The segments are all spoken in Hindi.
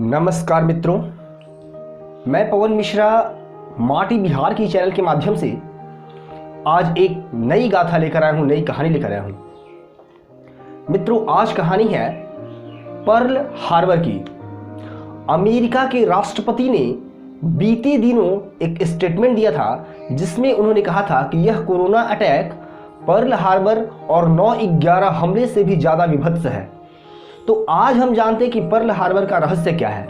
नमस्कार मित्रों, मैं पवन मिश्रा माटी बिहार की चैनल के माध्यम से आज एक नई गाथा लेकर आया हूं, नई कहानी लेकर आया हूं। मित्रों, आज कहानी है पर्ल हार्बर की। अमेरिका के राष्ट्रपति ने बीते दिनों एक स्टेटमेंट दिया था जिसमें उन्होंने कहा था कि यह कोरोना अटैक पर्ल हार्बर और 9/11 हमले से भी ज़्यादा विभत्स है। तो आज हम जानते हैं कि पर्ल हार्बर का रहस्य क्या है।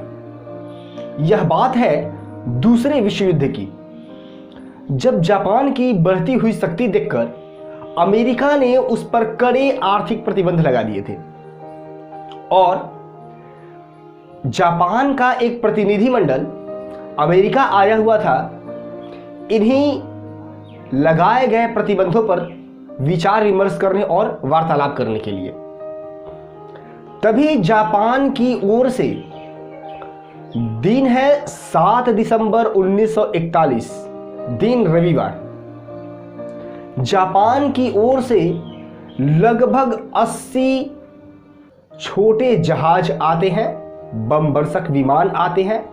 यह बात है दूसरे विश्व युद्ध की, जब जापान की बढ़ती हुई शक्ति देखकर अमेरिका ने उस पर कड़े आर्थिक प्रतिबंध लगा दिए थे और जापान का एक प्रतिनिधिमंडल अमेरिका आया हुआ था इन्हीं लगाए गए प्रतिबंधों पर विचार विमर्श करने और वार्तालाप करने के लिए। तभी जापान की ओर से दिन है 7 दिसंबर 1941, दिन रविवार। जापान की ओर से लगभग 80 छोटे जहाज आते हैं, बम वर्षक विमान आते हैं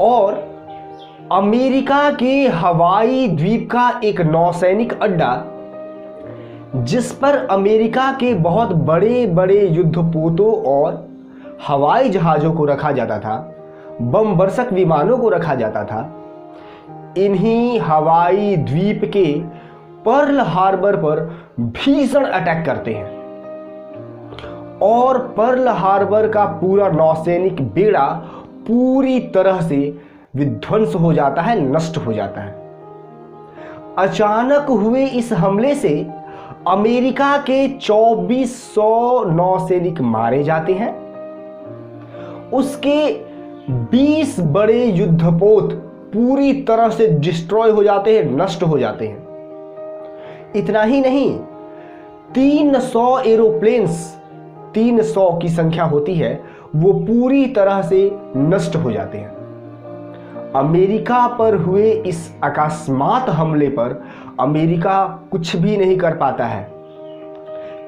और अमेरिका के हवाई द्वीप का एक नौसैनिक अड्डा, जिस पर अमेरिका के बहुत बड़े बड़े युद्धपोतों और हवाई जहाज़ों को रखा जाता था, बम वर्षक विमानों को रखा जाता था, इन्हीं हवाई द्वीप के पर्ल हार्बर पर भीषण अटैक करते हैं और पर्ल हार्बर का पूरा नौसैनिक बेड़ा पूरी तरह से विध्वंस हो जाता है, नष्ट हो जाता है। अचानक हुए इस हमले से अमेरिका के 2400 नौसैनिक मारे जाते हैं, उसके 20 बड़े युद्धपोत पूरी तरह से डिस्ट्रॉय हो जाते हैं, नष्ट हो जाते हैं। इतना ही नहीं, 300 एरोप्लेन्स, 300 की संख्या होती है, वो पूरी तरह से नष्ट हो जाते हैं। अमेरिका पर हुए इस अकस्मात हमले पर अमेरिका कुछ भी नहीं कर पाता है,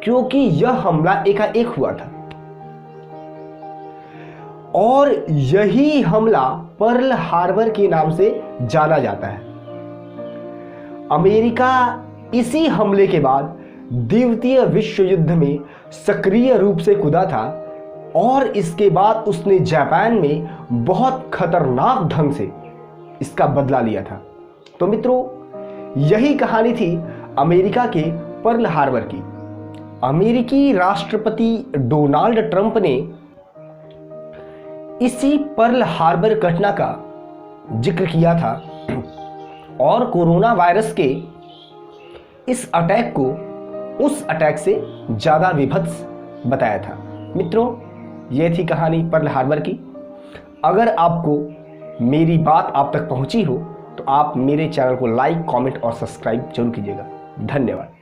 क्योंकि यह हमला एकाएक हुआ था और यही हमला पर्ल हार्बर के नाम से जाना जाता है। अमेरिका इसी हमले के बाद द्वितीय विश्व युद्ध में सक्रिय रूप से कूदा था और इसके बाद उसने जापान में बहुत खतरनाक ढंग से इसका बदला लिया था। तो मित्रों, यही कहानी थी अमेरिका के पर्ल हार्बर की। अमेरिकी राष्ट्रपति डोनाल्ड ट्रंप ने इसी पर्ल हार्बर घटना का जिक्र किया था और कोरोना वायरस के इस अटैक को उस अटैक से ज़्यादा विभत्स बताया था। मित्रों, यह थी कहानी पर्ल हार्बर की। अगर आपको मेरी बात आप तक पहुंची हो तो आप मेरे चैनल को लाइक, कमेंट और सब्सक्राइब जरूर कीजिएगा। धन्यवाद।